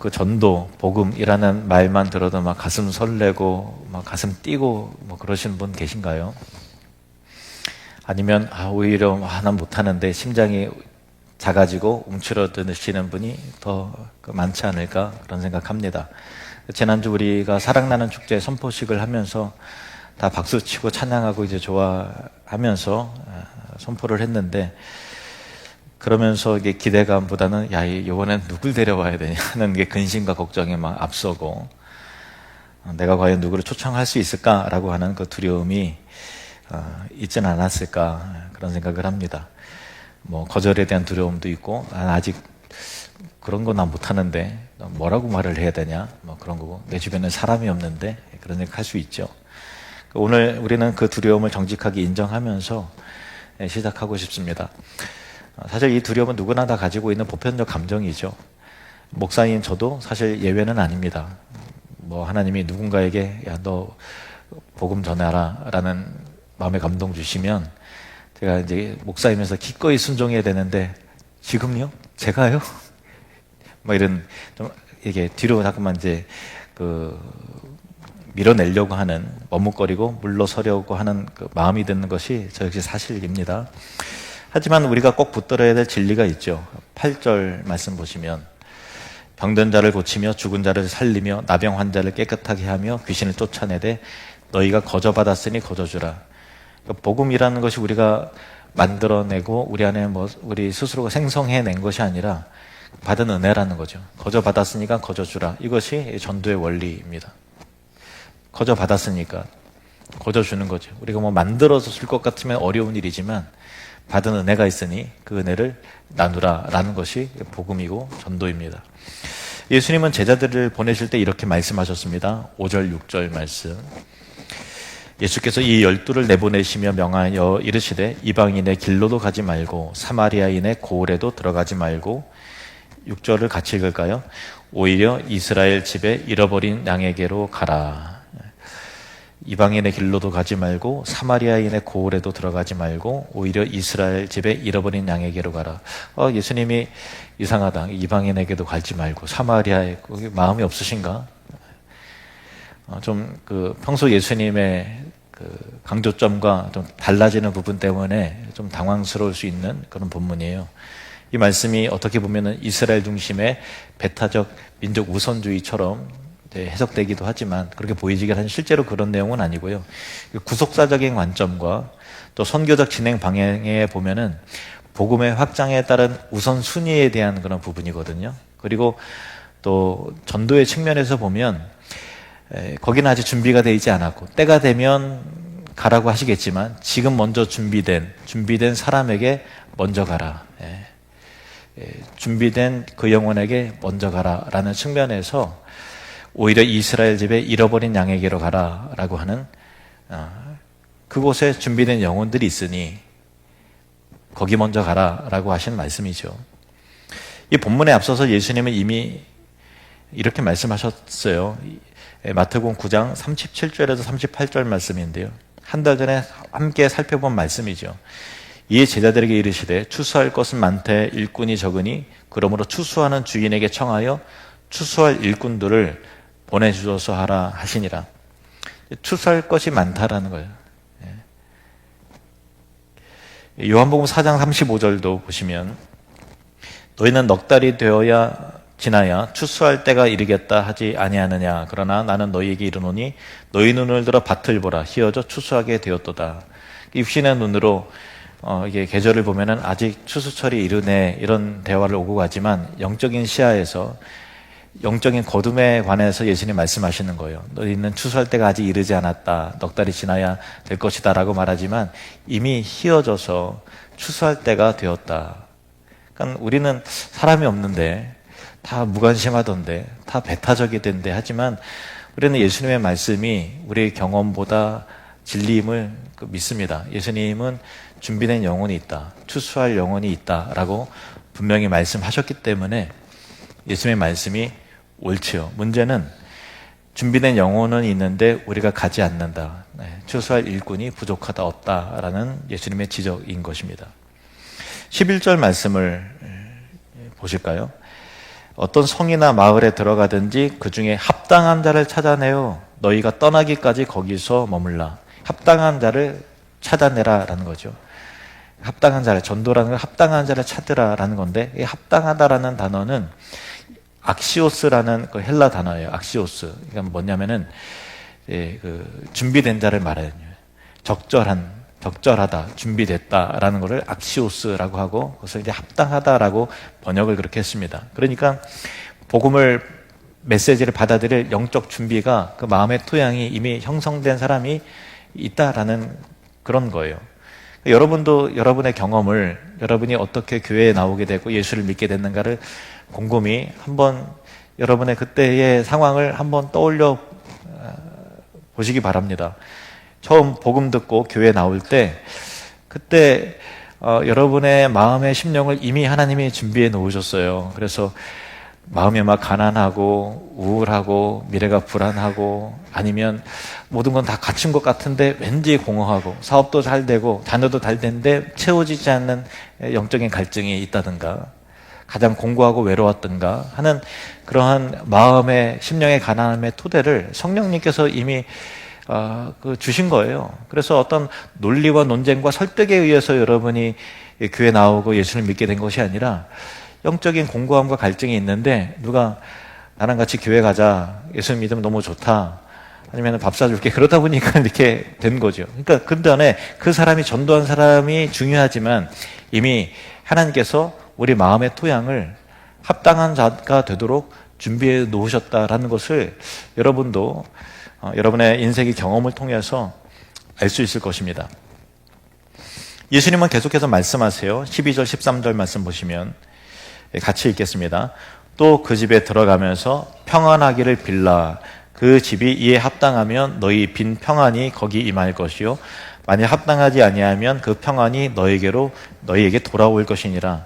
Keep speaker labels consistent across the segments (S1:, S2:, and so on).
S1: 그 전도, 복음이라는 말만 들어도 막 가슴 설레고 막 가슴 뛰고 뭐 그러시는 분 계신가요? 아니면 오히려 난 못하는데 심장이 작아지고 움츠러드시는 분이 더 많지 않을까 그런 생각합니다. 지난주 우리가 사랑나는 축제 선포식을 하면서 다 박수치고 찬양하고 이제 좋아하면서 선포를 했는데, 그러면서 이게 기대감보다는 이번엔 누굴 데려와야 되냐 하는 게 근심과 걱정이 막 앞서고, 내가 과연 누구를 초청할 수 있을까라고 하는 그 두려움이 있지는 않았을까 그런 생각을 합니다. 뭐 거절에 대한 두려움도 있고, 아직 그런 거 난 못하는데 뭐라고 말을 해야 되냐 뭐 그런 거고, 내 주변에 사람이 없는데 그런 생각할 수 있죠. 오늘 우리는 그 두려움을 정직하게 인정하면서 시작하고 싶습니다. 사실 이 두려움은 누구나 다 가지고 있는 보편적 감정이죠. 목사인 저도 사실 예외는 아닙니다. 뭐 하나님이 누군가에게 너 복음 전해라 라는 마음의 감동 주시면 제가 이제 목사이면서 기꺼이 순종해야 되는데, 지금요? 제가요? 뭐 이런 좀 이게 뒤로 자꾸만 이제 밀어내려고 하는, 머뭇거리고 물러서려고 하는 그 마음이 드는 것이 저 역시 사실입니다. 하지만 우리가 꼭 붙들어야 될 진리가 있죠. 8절 말씀 보시면, 병든 자를 고치며 죽은 자를 살리며 나병 환자를 깨끗하게 하며 귀신을 쫓아내되 너희가 거저받았으니 거저주라. 복음이라는 것이 우리가 만들어내고 우리 안에 우리 스스로가 생성해낸 것이 아니라 받은 은혜라는 거죠. 거저받았으니까 거저주라. 이것이 전도의 원리입니다. 거저받았으니까 거저주는 거죠. 우리가 뭐 만들어서 줄 것 같으면 어려운 일이지만 받은 은혜가 있으니 그 은혜를 나누라 라는 것이 복음이고 전도입니다. 예수님은 제자들을 보내실 때 이렇게 말씀하셨습니다. 5절 6절 말씀. 예수께서 이 12를 내보내시며 명하여 이르시되 이방인의 길로도 가지 말고 사마리아인의 고을에도 들어가지 말고, 6절을 같이 읽을까요? 오히려 이스라엘 집에 잃어버린 양에게로 가라. 이방인의 길로도 가지 말고 사마리아인의 고을에도 들어가지 말고 오히려 이스라엘 집에 잃어버린 양에게로 가라. 예수님이 이상하다. 이방인에게도 가지 말고 사마리아에 마음이 없으신가? 좀 평소 예수님의 강조점과 좀 달라지는 부분 때문에 좀 당황스러울 수 있는 그런 본문이에요. 이 말씀이 어떻게 보면은 이스라엘 중심의 배타적 민족 우선주의처럼 해석되기도 하지만 그렇게 보이지긴 하지만 실제로 그런 내용은 아니고요. 구속사적인 관점과 또 선교적 진행 방향에 보면은 복음의 확장에 따른 우선순위에 대한 그런 부분이거든요. 그리고 또 전도의 측면에서 보면 거기는 아직 준비가 되어 있지 않았고 때가 되면 가라고 하시겠지만 지금 먼저 준비된 사람에게 먼저 가라. 준비된 그 영혼에게 먼저 가라라는 측면에서 오히려 이스라엘 집에 잃어버린 양에게로 가라라고 하는, 그곳에 준비된 영혼들이 있으니 거기 먼저 가라라고 하시는 말씀이죠. 이 본문에 앞서서 예수님은 이미 이렇게 말씀하셨어요. 마태복음 9장 37절에서 38절 말씀인데요. 한 달 전에 함께 살펴본 말씀이죠. 이에 제자들에게 이르시되 추수할 것은 많되 일꾼이 적으니 그러므로 추수하는 주인에게 청하여 추수할 일꾼들을 보내주소서 하라 하시니라. 추수할 것이 많다라는 거예요. 요한복음 4장 35절도 보시면 너희는 넉 달이 되어야 지나야 추수할 때가 이르겠다 하지 아니하느냐. 그러나 나는 너희에게 이르노니 너희 눈을 들어 밭을 보라. 희어져 추수하게 되었도다. 육신의 눈으로 이게 계절을 보면은 아직 추수철이 이르네 이런 대화를 오고 가지만 영적인 시야에서 영적인 거둠에 관해서 예수님 말씀하시는 거예요. 너희는 추수할 때가 아직 이르지 않았다. 넉 달이 지나야 될 것이다 라고 말하지만 이미 희어져서 추수할 때가 되었다. 그러니까 우리는 사람이 없는데 다 무관심하던데 다 배타적이던데 하지만 우리는 예수님의 말씀이 우리의 경험보다 진리임을 믿습니다. 예수님은 준비된 영혼이 있다. 추수할 영혼이 있다라고 분명히 말씀하셨기 때문에 예수님의 말씀이 옳지요. 문제는 준비된 영혼은 있는데 우리가 가지 않는다. 추수할 일꾼이 부족하다 없다라는 예수님의 지적인 것입니다. 11절 말씀을 보실까요? 어떤 성이나 마을에 들어가든지 그 중에 합당한 자를 찾아내어 너희가 떠나기까지 거기서 머물라. 합당한 자를 찾아내라라는 거죠. 합당한 자를, 전도라는 건 합당한 자를 찾으라라는 건데, 이 합당하다라는 단어는 악시오스라는 그 헬라 단어예요. 악시오스. 그러니까 뭐냐면은 준비된 자를 말해요. 적절하다, 준비됐다라는 것을 악시오스라고 하고, 그래서 이제 합당하다라고 번역을 그렇게 했습니다. 그러니까 복음을, 메시지를 받아들일 영적 준비가, 그 마음의 토양이 이미 형성된 사람이 있다라는 그런 거예요. 여러분도 여러분의 경험을, 여러분이 어떻게 교회에 나오게 되고 예수를 믿게 됐는가를 곰곰이 한번 여러분의 그때의 상황을 한번 떠올려 보시기 바랍니다. 처음 복음 듣고 교회 나올 때, 그때 여러분의 마음의 심령을 이미 하나님이 준비해 놓으셨어요. 그래서 마음이 막 가난하고 우울하고 미래가 불안하고, 아니면 모든 건 다 갖춘 것 같은데 왠지 공허하고, 사업도 잘 되고 자녀도 잘 되는데 채워지지 않는 영적인 갈증이 있다든가, 가장 공고하고 외로웠던가 하는 그러한 마음의 심령의 가난함의 토대를 성령님께서 이미 주신 거예요. 그래서 어떤 논리와 논쟁과 설득에 의해서 여러분이 교회 나오고 예수를 믿게 된 것이 아니라, 영적인 공고함과 갈증이 있는데 누가 나랑 같이 교회 가자, 예수 믿으면 너무 좋다, 아니면 밥 사줄게, 그러다 보니까 이렇게 된 거죠. 그러니까 그 전에 그 사람이, 전도한 사람이 중요하지만 이미 하나님께서 우리 마음의 토양을 합당한 자가 되도록 준비해 놓으셨다라는 것을 여러분도 여러분의 인생의 경험을 통해서 알 수 있을 것입니다. 예수님은 계속해서 말씀하세요. 12절 13절 말씀 보시면 같이 읽겠습니다. 또 그 집에 들어가면서 평안하기를 빌라. 그 집이 이에 합당하면 너희 빈 평안이 거기 임할 것이요, 만약 합당하지 아니하면 그 평안이 너희에게 돌아올 것이니라.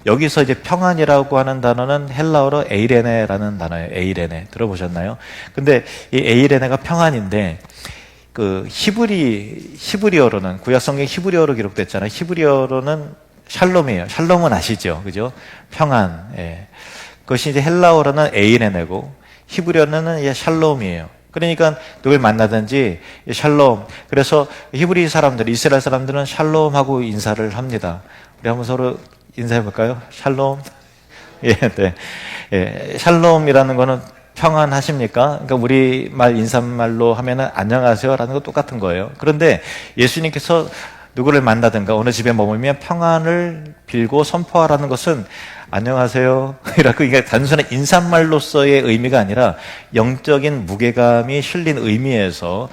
S1: 여기서 이제 평안이라고 하는 단어는 헬라어로 에이레네라는 단어예요. 에이레네. 들어보셨나요? 근데 이 에이레네가 평안인데, 그 히브리어로는, 구약 성경 히브리어로 기록됐잖아요. 히브리어로는 샬롬이에요. 샬롬은 아시죠? 그죠? 평안. 예. 그것이 이제 헬라어로는 에이레네고, 히브리어는 샬롬이에요. 그러니까 누굴 만나든지 샬롬. 그래서 히브리 사람들, 이스라엘 사람들은 샬롬하고 인사를 합니다. 우리 한번 서로 인사해 볼까요? 샬롬. 예, 네. 예, 샬롬이라는 거는 평안하십니까? 그러니까 우리말 인사말로 하면은 안녕하세요라는 거 똑같은 거예요. 그런데 예수님께서 누구를 만나든가 어느 집에 머물면 평안을 빌고 선포하라는 것은 안녕하세요 이라고, 이게 단순한 인사말로서의 의미가 아니라 영적인 무게감이 실린 의미에서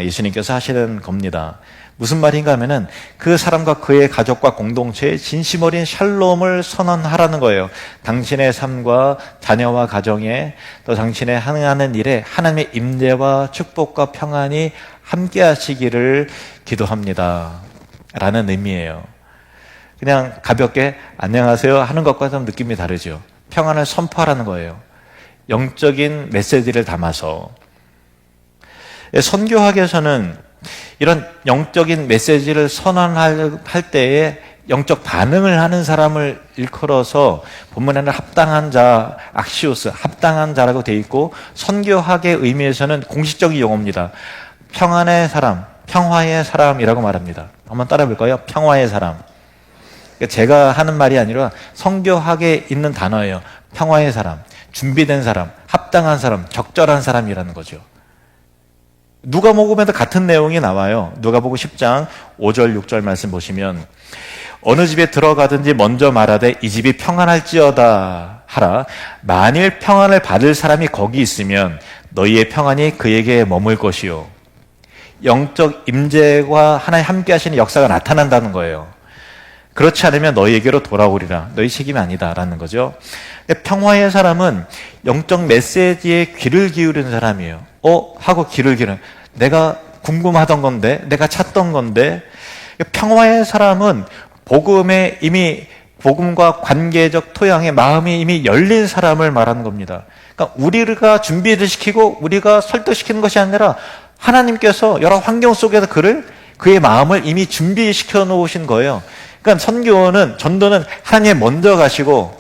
S1: 예수님께서 하시는 겁니다. 무슨 말인가 하면은 그 사람과 그의 가족과 공동체에 진심 어린 샬롬을 선언하라는 거예요. 당신의 삶과 자녀와 가정에, 또 당신의 하는 일에 하나님의 임재와 축복과 평안이 함께 하시기를 기도합니다 라는 의미예요. 그냥 가볍게 안녕하세요 하는 것과 좀 느낌이 다르죠. 평안을 선포하라는 거예요. 영적인 메시지를 담아서. 선교학에서는 이런 영적인 메시지를 선언할 때에 영적 반응을 하는 사람을 일컬어서 본문에는 합당한 자, 악시오스, 합당한 자라고 되어 있고, 선교학의 의미에서는 공식적인 용어입니다. 평안의 사람, 평화의 사람이라고 말합니다. 한번 따라해 볼까요? 평화의 사람. 제가 하는 말이 아니라 성교학에 있는 단어예요. 평화의 사람, 준비된 사람, 합당한 사람, 적절한 사람이라는 거죠. 누가복음에도 같은 내용이 나와요. 누가복음 10장 5절 6절 말씀 보시면, 어느 집에 들어가든지 먼저 말하되 이 집이 평안할지어다 하라. 만일 평안을 받을 사람이 거기 있으면 너희의 평안이 그에게 머물 것이요. 영적 임재와 하나님 함께 하시는 역사가 나타난다는 거예요. 그렇지 않으면 너희에게로 돌아오리라. 너희 책임이 아니다라는 거죠. 평화의 사람은 영적 메시지에 귀를 기울이는 사람이에요. 하고 귀를 기울이는, 내가 궁금하던 건데, 내가 찾던 건데. 평화의 사람은 복음에 이미, 복음과 관계적 토양에 마음이 이미 열린 사람을 말하는 겁니다. 그러니까 우리가 준비를 시키고 우리가 설득시키는 것이 아니라 하나님께서 여러 환경 속에서 그의 마음을 이미 준비시켜 놓으신 거예요. 그러니까 전도는 하나님이 먼저 가시고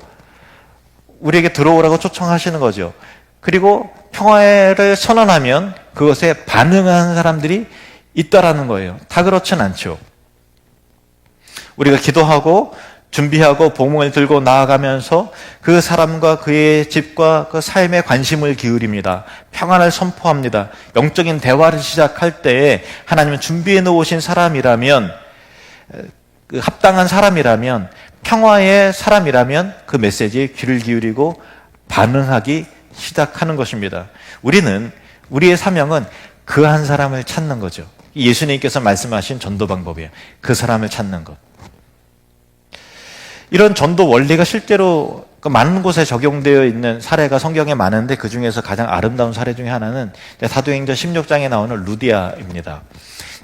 S1: 우리에게 들어오라고 초청하시는 거죠. 그리고 평화를 선언하면 그것에 반응하는 사람들이 있다라는 거예요. 다 그렇진 않죠. 우리가 기도하고 준비하고 복음을 들고 나아가면서 그 사람과 그의 집과 그 삶에 관심을 기울입니다. 평안을 선포합니다. 영적인 대화를 시작할 때에 하나님은 준비해 놓으신 사람이라면, 그 합당한 사람이라면, 평화의 사람이라면 그 메시지에 귀를 기울이고 반응하기 시작하는 것입니다. 우리의 사명은 그 한 사람을 찾는 거죠. 예수님께서 말씀하신 전도 방법이에요. 그 사람을 찾는 것. 이런 전도 원리가 실제로 많은 곳에 적용되어 있는 사례가 성경에 많은데 그 중에서 가장 아름다운 사례 중에 하나는 사도행전 16장에 나오는 루디아입니다.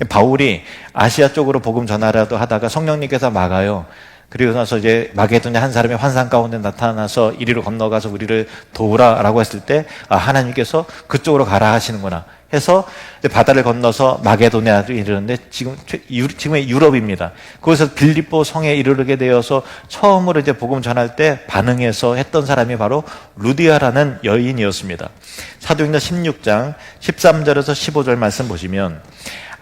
S1: 바울이 아시아 쪽으로 복음 전하려도 하다가 성령님께서 막아요. 그리고 나서 이제 마게도냐 한 사람이 환상 가운데 나타나서 이리로 건너가서 우리를 도우라라고 했을 때 하나님께서 그쪽으로 가라 하시는구나 해서 바다를 건너서 마게도냐로 이르는데 지금의 유럽입니다. 거기서 빌립보 성에 이르게 되어서 처음으로 이제 복음 전할 때 반응해서 했던 사람이 바로 루디아라는 여인이었습니다. 사도행전 16장 13절에서 15절 말씀 보시면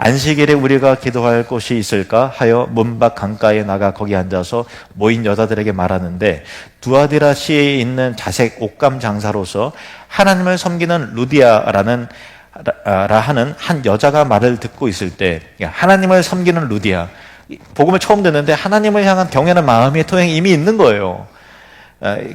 S1: 안식일에 우리가 기도할 곳이 있을까 하여 문 밖 강가에 나가 거기 앉아서 모인 여자들에게 말하는데 두아디라 시에 있는 자색 옷감 장사로서 하나님을 섬기는 루디아라는 하는 한 여자가 말을 듣고 있을 때, 하나님을 섬기는 루디아, 복음을 처음 듣는데 하나님을 향한 경외하는 마음의 토양이 이미 있는 거예요.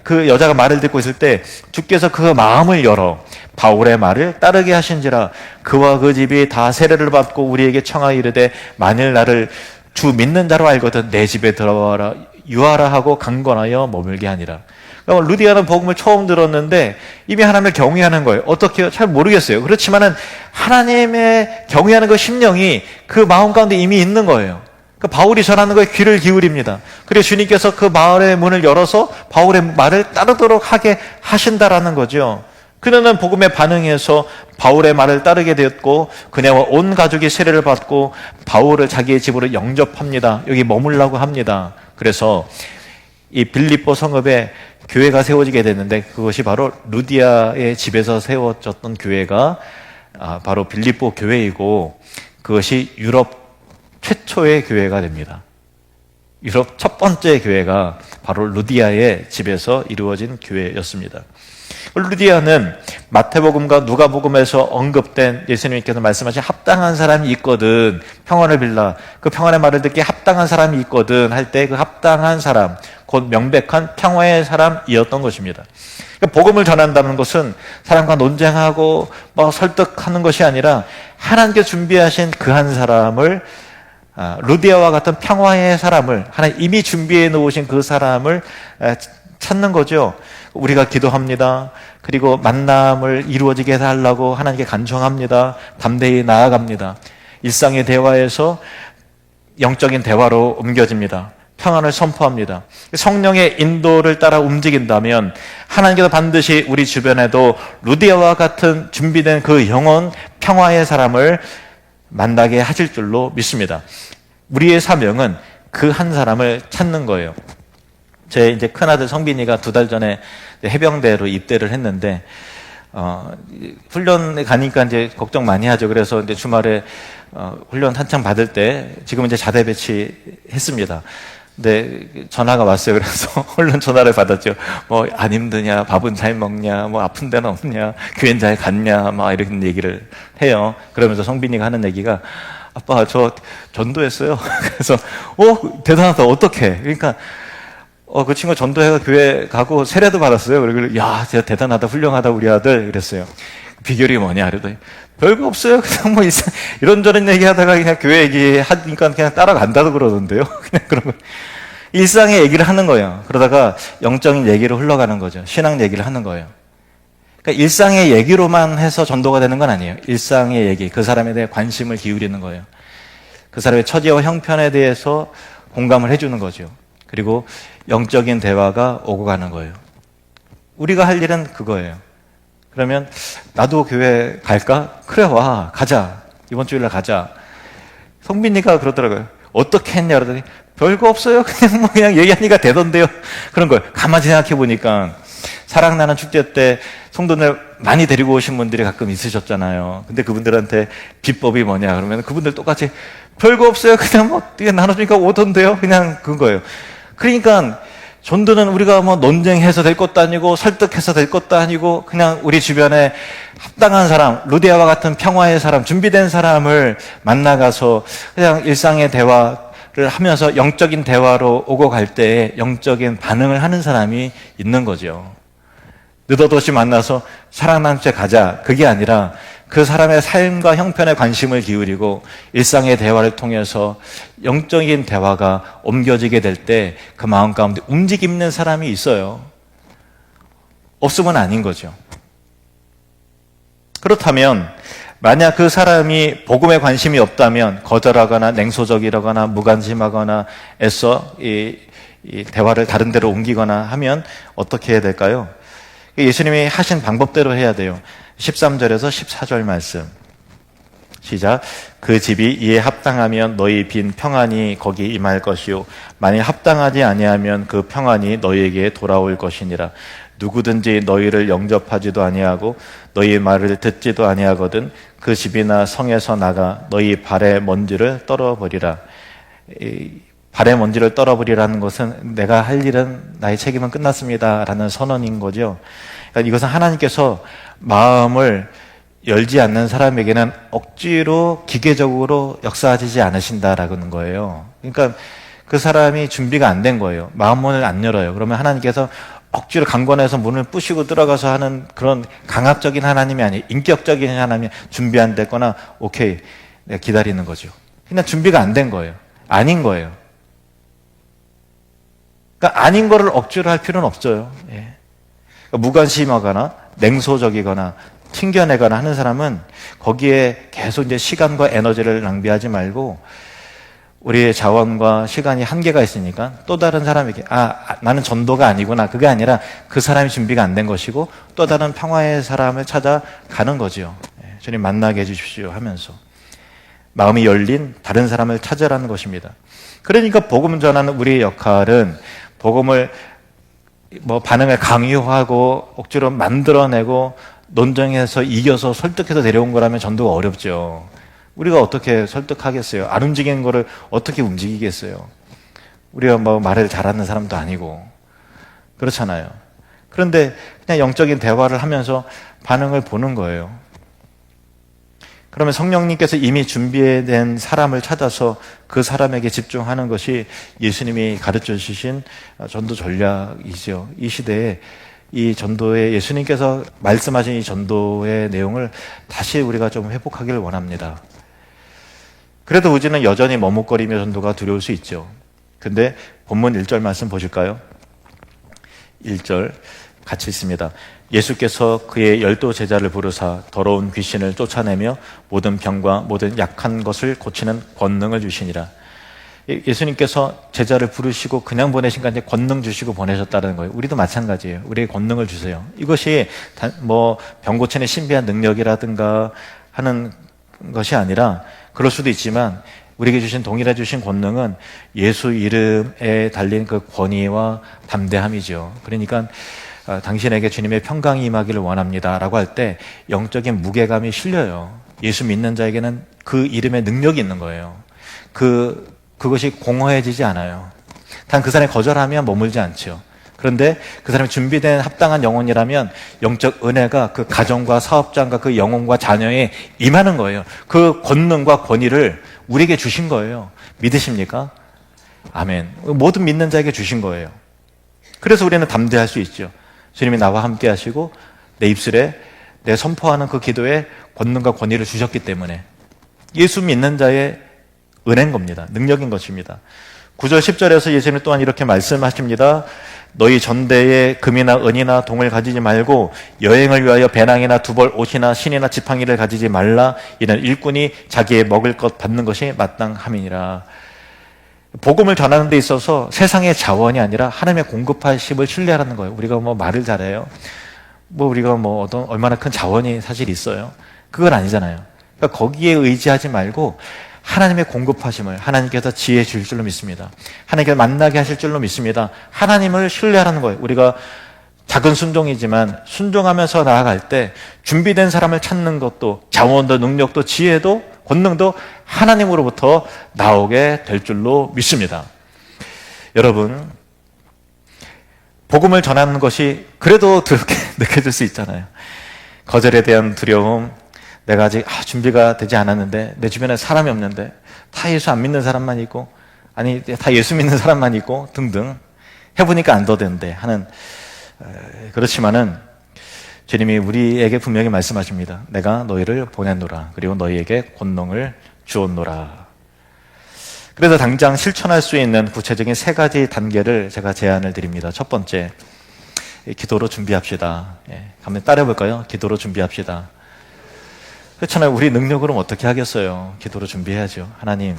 S1: 그 여자가 말을 듣고 있을 때 주께서 그 마음을 열어 바울의 말을 따르게 하신지라. 그와 그 집이 다 세례를 받고 우리에게 청하여 이르되 만일 나를 주 믿는 자로 알거든 내 집에 들어와라 유하라 하고 강권하여 머물게 하니라. 그러니까 루디아는 복음을 처음 들었는데 이미 하나님을 경외하는 거예요. 어떻게요? 잘 모르겠어요. 그렇지만은 하나님의 경외하는 그 심령이 그 마음 가운데 이미 있는 거예요. 바울이 전하는 거에 귀를 기울입니다. 그래서 주님께서 그 마을의 문을 열어서 바울의 말을 따르도록 하게 하신다라는 거죠. 그녀는 복음에 반응해서 바울의 말을 따르게 되었고 그녀와 온 가족이 세례를 받고 바울을 자기의 집으로 영접합니다. 여기 머물라고 합니다. 그래서 이 빌립보 성읍에 교회가 세워지게 됐는데 그것이 바로 루디아의 집에서 세워졌던 교회가 바로 빌립보 교회이고 그것이 유럽 최초의 교회가 됩니다. 유럽 첫 번째 교회가 바로 루디아의 집에서 이루어진 교회였습니다. 루디아는 마태복음과 누가복음에서 언급된 예수님께서 말씀하신 합당한 사람이 있거든 평안을 빌라 그 평안의 말을 듣기에 합당한 사람이 있거든 할 때 그 합당한 사람 곧 명백한 평화의 사람이었던 것입니다. 그러니까 복음을 전한다는 것은 사람과 논쟁하고 설득하는 것이 아니라 하나님께서 준비하신 그 한 사람을 루디아와 같은 평화의 사람을 하나님 이미 준비해 놓으신 그 사람을 찾는 거죠. 우리가 기도합니다. 그리고 만남을 이루어지게 해달라고 하나님께 간청합니다. 담대히 나아갑니다. 일상의 대화에서 영적인 대화로 옮겨집니다. 평안을 선포합니다. 성령의 인도를 따라 움직인다면 하나님께서 반드시 우리 주변에도 루디아와 같은 준비된 그 영혼 평화의 사람을 만나게 하실 줄로 믿습니다. 우리의 사명은 그 한 사람을 찾는 거예요. 제 이제 큰아들 성빈이가 2달 전에 해병대로 입대를 했는데, 훈련에 가니까 이제 걱정 많이 하죠. 그래서 이제 주말에, 훈련 한창 받을 때, 지금 이제 자대 배치했습니다. 근데 전화가 왔어요. 그래서 얼른 전화를 받았죠. 뭐 안 힘드냐, 밥은 잘 먹냐, 뭐 아픈 데는 없냐, 교회는 잘 갔냐, 막 이런 얘기를 해요. 그러면서 성빈이가 하는 얘기가 아빠 저 전도했어요. 그래서 대단하다. 어떡해. 그러니까 그 친구가 전도해가 교회 가고 세례도 받았어요. 그리고 야 진짜 대단하다, 훌륭하다 우리 아들 그랬어요. 비결이 뭐냐 그러더니 별거 없어요. 그냥 뭐 이런저런 얘기하다가 그냥 교회 얘기하니까 그냥 따라간다고 그러던데요. 그냥 그런 거. 일상의 얘기를 하는 거예요. 그러다가 영적인 얘기로 흘러가는 거죠. 신앙 얘기를 하는 거예요. 그러니까 일상의 얘기로만 해서 전도가 되는 건 아니에요. 일상의 얘기, 그 사람에 대해 관심을 기울이는 거예요. 그 사람의 처지와 형편에 대해서 공감을 해주는 거죠. 그리고 영적인 대화가 오고 가는 거예요. 우리가 할 일은 그거예요. 그러면 나도 교회 갈까? 그래 와 가자. 이번 주일날 가자. 성빈이가 그러더라고요. 어떻게 했냐 그러더니 별거 없어요. 그냥 얘기하니까 되던데요. 그런 거예요. 가만히 생각해 보니까 사랑나는 축제 때 성도들 많이 데리고 오신 분들이 가끔 있으셨잖아요. 근데 그분들한테 비법이 뭐냐 그러면 그분들 똑같이 별거 없어요. 그냥 뭐 나눠주니까 오던데요. 그냥 그거예요. 그러니까 전도는 우리가 뭐 논쟁해서 될 것도 아니고 설득해서 될 것도 아니고 그냥 우리 주변에 합당한 사람, 루디아와 같은 평화의 사람, 준비된 사람을 만나가서 그냥 일상의 대화를 하면서 영적인 대화로 오고 갈 때에 영적인 반응을 하는 사람이 있는 거죠. 느닷없이 만나서 사랑나는 축제 가자. 그게 아니라 그 사람의 삶과 형편에 관심을 기울이고 일상의 대화를 통해서 영적인 대화가 옮겨지게 될 때 그 마음 가운데 움직임 있는 사람이 있어요. 없으면 아닌 거죠. 그렇다면 만약 그 사람이 복음에 관심이 없다면 거절하거나 냉소적이라거나 무관심하거나 애써 이 대화를 다른 데로 옮기거나 하면 어떻게 해야 될까요? 예수님이 하신 방법대로 해야 돼요. 13절에서 14절 말씀. 시작. 그 집이 이에 합당하면 너희 빈 평안이 거기 임할 것이요 만일 합당하지 아니하면 그 평안이 너희에게 돌아올 것이니라. 누구든지 너희를 영접하지도 아니하고 너희 말을 듣지도 아니하거든 그 집이나 성에서 나가 너희 발의 먼지를 떨어버리라. 발의 먼지를 떨어버리라는 것은 내가 할 일은 나의 책임은 끝났습니다 라는 선언인 거죠. 그러니까 이것은 하나님께서 마음을 열지 않는 사람에게는 억지로 기계적으로 역사하지 않으신다라는 거예요. 그러니까 그 사람이 준비가 안 된 거예요. 마음문을 안 열어요. 그러면 하나님께서 억지로 강권해서 문을 부시고 들어가서 하는 그런 강압적인 하나님이 아니에요. 인격적인 하나님이 준비 안 됐거나 오케이 내가 기다리는 거죠. 그냥 준비가 안 된 거예요. 아닌 거예요. 그러니까 아닌 거를 억지로 할 필요는 없어요. 예. 그러니까 무관심하거나 냉소적이거나 튕겨내거나 하는 사람은 거기에 계속 이제 시간과 에너지를 낭비하지 말고 우리의 자원과 시간이 한계가 있으니까 또 다른 사람에게 나는 전도가 아니구나. 그게 아니라 그 사람이 준비가 안 된 것이고 또 다른 평화의 사람을 찾아가는 거죠. 예. 주님 만나게 해주십시오 하면서 마음이 열린 다른 사람을 찾으라는 것입니다. 그러니까 복음 전하는 우리의 역할은 복음을 반응을 강요하고 억지로 만들어내고 논쟁해서 이겨서 설득해서 데려온 거라면 전도가 어렵죠. 우리가 어떻게 설득하겠어요? 안 움직이는 거를 어떻게 움직이겠어요? 우리가 말을 잘하는 사람도 아니고 그렇잖아요. 그런데 그냥 영적인 대화를 하면서 반응을 보는 거예요. 그러면 성령님께서 이미 준비된 사람을 찾아서 그 사람에게 집중하는 것이 예수님이 가르쳐 주신 전도 전략이죠. 이 시대에 이 전도의 예수님께서 말씀하신 이 전도의 내용을 다시 우리가 좀 회복하기를 원합니다. 그래도 우리는 여전히 머뭇거리며 전도가 두려울 수 있죠. 근데 본문 1절 말씀 보실까요? 1절 같이 있습니다. 예수께서 그의 12 제자를 부르사 더러운 귀신을 쫓아내며 모든 병과 모든 약한 것을 고치는 권능을 주시니라. 예수님께서 제자를 부르시고 그냥 보내신 게 아니라 권능 주시고 보내셨다는 거예요. 우리도 마찬가지예요. 우리에게 권능을 주세요. 이것이 병 고치는 신비한 능력이라든가 하는 것이 아니라 그럴 수도 있지만 우리에게 주신 동일해 주신 권능은 예수 이름에 달린 그 권위와 담대함이죠. 그러니까 당신에게 주님의 평강이 임하기를 원합니다 라고 할 때 영적인 무게감이 실려요. 예수 믿는 자에게는 그 이름의 능력이 있는 거예요. 그것이 공허해지지 않아요. 단 그 사람이 거절하면 머물지 않죠. 그런데 그 사람이 준비된 합당한 영혼이라면 영적 은혜가 그 가정과 사업장과 그 영혼과 자녀에 임하는 거예요. 그 권능과 권위를 우리에게 주신 거예요. 믿으십니까? 아멘. 모든 믿는 자에게 주신 거예요. 그래서 우리는 담대할 수 있죠. 주님이 나와 함께 하시고 내 입술에 내 선포하는 그 기도에 권능과 권위를 주셨기 때문에 예수 믿는 자의 은혜인 겁니다. 능력인 것입니다. 9절 10절에서 예수님 또한 이렇게 말씀하십니다. 너희 전대에 금이나 은이나 동을 가지지 말고 여행을 위하여 배낭이나 두벌 옷이나 신이나 지팡이를 가지지 말라. 이는 일꾼이 자기의 먹을 것 받는 것이 마땅함이니라. 복음을 전하는 데 있어서 세상의 자원이 아니라 하나님의 공급하심을 신뢰하라는 거예요. 우리가 말을 잘해요. 우리가 얼마나 큰 자원이 사실 있어요. 그건 아니잖아요. 그러니까 거기에 의지하지 말고 하나님의 공급하심을 하나님께서 지혜 줄 줄로 믿습니다. 하나님께서 만나게 하실 줄로 믿습니다. 하나님을 신뢰하라는 거예요. 우리가 작은 순종이지만 순종하면서 나아갈 때 준비된 사람을 찾는 것도 자원도 능력도 지혜도 권능도 하나님으로부터 나오게 될 줄로 믿습니다. 여러분, 복음을 전하는 것이 그래도 그렇게 느껴질 수 있잖아요. 거절에 대한 두려움, 내가 아직 준비가 되지 않았는데, 내 주변에 사람이 없는데, 다 예수 안 믿는 사람만 있고, 아니 다 예수 믿는 사람만 있고 등등, 해보니까 안 더 된대 하는, 그렇지만은 주님이 우리에게 분명히 말씀하십니다. 내가 너희를 보냈노라. 그리고 너희에게 권능을 주었노라. 그래서 당장 실천할 수 있는 구체적인 3가지 단계를 제가 제안을 드립니다. 첫 번째, 기도로 준비합시다. 한번 따라해볼까요? 기도로 준비합시다. 그렇잖아요. 우리 능력으로는 어떻게 하겠어요? 기도로 준비해야죠. 하나님,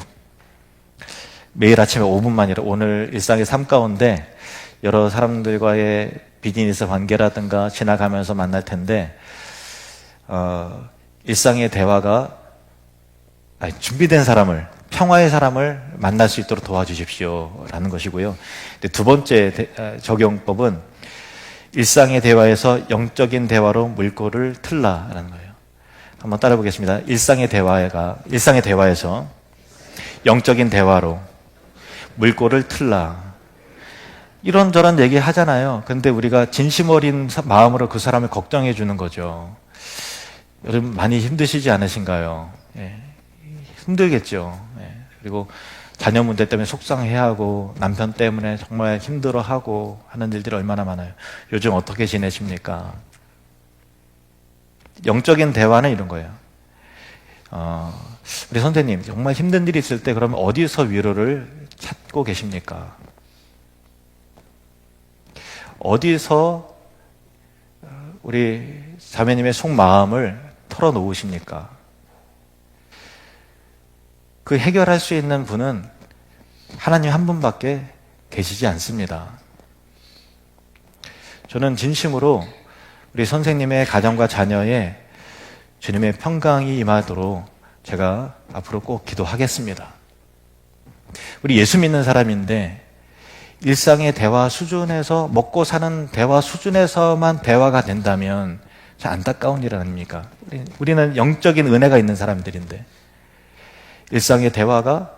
S1: 매일 아침에 5분만이라, 오늘 일상의 삶 가운데 여러 사람들과의 비즈니스 관계라든가 지나가면서 만날 텐데, 일상의 대화가 준비된 사람을, 평화의 사람을 만날 수 있도록 도와주십시오 라는 것이고요. 두 번째 적용법은 일상의 대화에서 영적인 대화로 물꼬를 틀라라는 거예요. 한번 따라 보겠습니다. 일상의 대화에서 영적인 대화로 물꼬를 틀라. 이런저런 얘기 하잖아요. 근데 우리가 진심 어린 마음으로 그 사람을 걱정해 주는 거죠. 여러분 많이 힘드시지 않으신가요? 힘들겠죠. 그리고 자녀 문제 때문에 속상해하고 남편 때문에 정말 힘들어하고 하는 일들이 얼마나 많아요. 요즘 어떻게 지내십니까? 영적인 대화는 이런 거예요. 우리 선생님 정말 힘든 일이 있을 때 그러면 어디서 위로를 찾고 계십니까? 어디서 우리 자매님의 속마음을 털어놓으십니까? 그 해결할 수 있는 분은 하나님 한 분밖에 계시지 않습니다. 저는 진심으로 우리 선생님의 가정과 자녀에 주님의 평강이 임하도록 제가 앞으로 꼭 기도하겠습니다. 우리 예수 믿는 사람인데 일상의 대화 수준에서, 먹고 사는 대화 수준에서만 대화가 된다면 참 안타까운 일 아닙니까? 우리는 영적인 은혜가 있는 사람들인데 일상의 대화가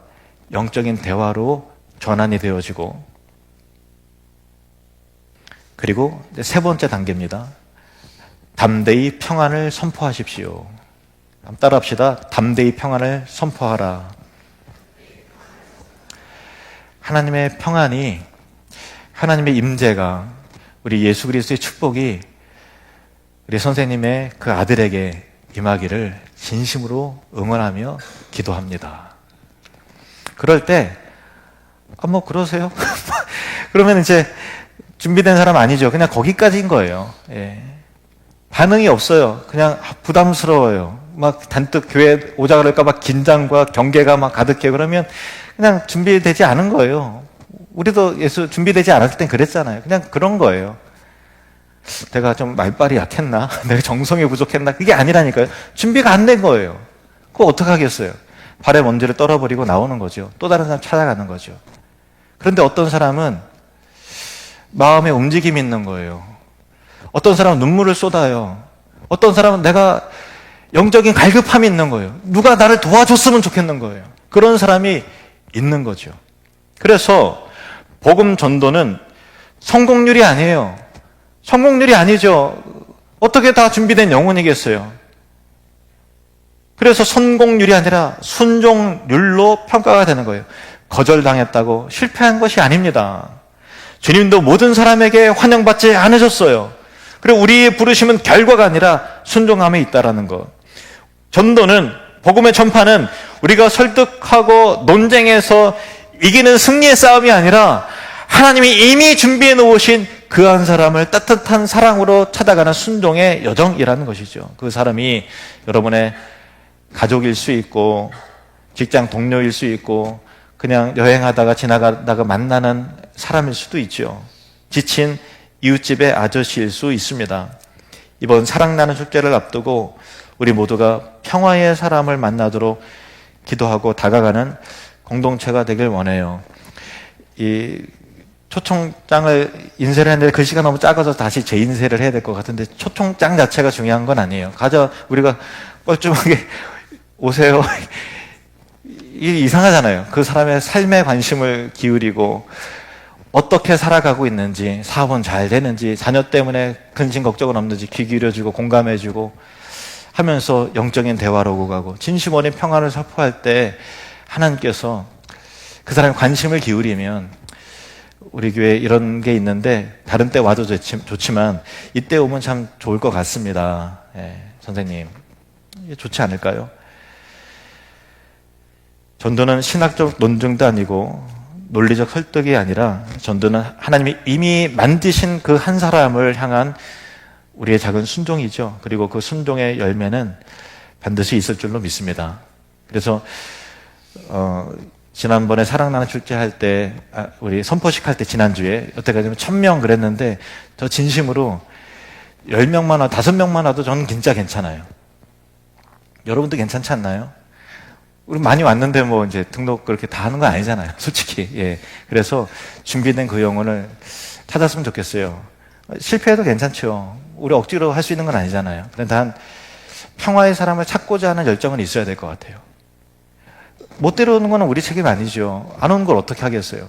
S1: 영적인 대화로 전환이 되어지고, 그리고 3번째 단계입니다. 담대히 평안을 선포하십시오. 따라합시다. 담대히 평안을 선포하라. 하나님의 평안이, 하나님의 임재가, 우리 예수 그리스도의 축복이 우리 선생님의 그 아들에게 임하기를 진심으로 응원하며 기도합니다. 그럴 때, 뭐 그러세요? 그러면 이제 준비된 사람 아니죠. 그냥 거기까지인 거예요. 반응이 없어요. 그냥 부담스러워요. 막 단뜻 교회 오자 그럴까봐 긴장과 경계가 막 가득해. 그러면 그냥 준비되지 않은 거예요. 우리도 예수 준비되지 않았을 땐 그랬잖아요. 그냥 그런 거예요. 내가 좀 말빨이 약했나? 내가 정성이 부족했나? 그게 아니라니까요. 준비가 안 된 거예요. 그거 어떡하겠어요? 발에 먼지를 떨어버리고 나오는 거죠. 또 다른 사람 찾아가는 거죠. 그런데 어떤 사람은 마음에 움직임이 있는 거예요. 어떤 사람은 눈물을 쏟아요. 어떤 사람은 내가 영적인 갈급함이 있는 거예요. 누가 나를 도와줬으면 좋겠는 거예요. 그런 사람이 있는 거죠. 그래서 복음 전도는 성공률이 아니에요. 성공률이 아니죠. 어떻게 다 준비된 영혼이겠어요. 그래서 성공률이 아니라 순종률로 평가가 되는 거예요. 거절당했다고 실패한 것이 아닙니다. 주님도 모든 사람에게 환영받지 않으셨어요. 그리고 우리의 부르심은 결과가 아니라 순종함에 있다라는 것. 전도는, 복음의 전파는 우리가 설득하고 논쟁해서 이기는 승리의 싸움이 아니라 하나님이 이미 준비해 놓으신 그 한 사람을 따뜻한 사랑으로 찾아가는 순종의 여정이라는 것이죠. 그 사람이 여러분의 가족일 수 있고, 직장 동료일 수 있고, 그냥 여행하다가 지나가다가 만나는 사람일 수도 있죠. 지친 이웃집의 아저씨일 수 있습니다. 이번 사랑나는 축제를 앞두고 우리 모두가 평화의 사람을 만나도록 기도하고 다가가는 공동체가 되길 원해요. 초청장을 인쇄를 했는데 글씨가 너무 작아서 다시 재인쇄를 해야 될 것 같은데 초청장 자체가 중요한 건 아니에요. 우리가 뻘쭘하게 오세요. 이게 이상하잖아요. 그 사람의 삶에 관심을 기울이고 어떻게 살아가고 있는지, 사업은 잘 되는지, 자녀 때문에 근심 걱정은 없는지 귀 기울여주고 공감해주고 하면서 영적인 대화로 오고 가고 진심 어린 평안을 선포할 때 하나님께서 그 사람의 관심을 기울이면 우리 교회에 이런 게 있는데 다른 때 와도 좋지만 이때 오면 참 좋을 것 같습니다. 예, 선생님 좋지 않을까요? 전도는 신학적 논증도 아니고 논리적 설득이 아니라 전도는 하나님이 이미 만드신 그 한 사람을 향한 우리의 작은 순종이죠. 그리고 그 순종의 열매는 반드시 있을 줄로 믿습니다. 그래서 지난번에 사랑나는 축제할 때 우리 선포식 할 때 지난주에 여태까지는 1000명 그랬는데 저 진심으로 10명만 와도 5명만 와도 저는 진짜 괜찮아요. 여러분도 괜찮지 않나요? 우리 많이 왔는데 뭐 이제 등록 그렇게 다 하는 건 아니잖아요. 솔직히. 예. 그래서 준비된 그 영혼을 찾았으면 좋겠어요. 실패해도 괜찮죠. 우리 억지로 할 수 있는 건 아니잖아요. 근데 단 평화의 사람을 찾고자 하는 열정은 있어야 될 것 같아요. 못 데려오는 건 우리 책임 아니죠. 안 오는 걸 어떻게 하겠어요?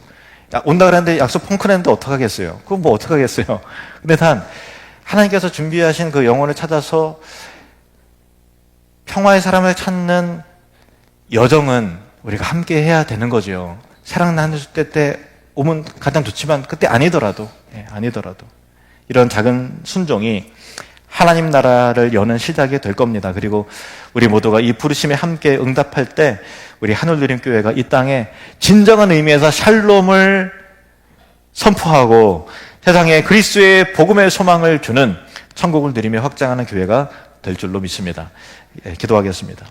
S1: 온다 그랬는데 약속 펑크냈는데 어떻게 하겠어요? 그건 뭐 어떻게 하겠어요? 근데 단 하나님께서 준비하신 그 영혼을 찾아서 평화의 사람을 찾는 여정은 우리가 함께 해야 되는 거죠. 사랑나는 축제 때 오면 가장 좋지만 그때 아니더라도 이런 작은 순종이 하나님 나라를 여는 시작이 될 겁니다. 그리고 우리 모두가 이 부르심에 함께 응답할 때 우리 하늘누림교회가 이 땅에 진정한 의미에서 샬롬을 선포하고 세상에 그리스도의 복음의 소망을 주는 천국을 누리며 확장하는 교회가 될 줄로 믿습니다. 예, 기도하겠습니다.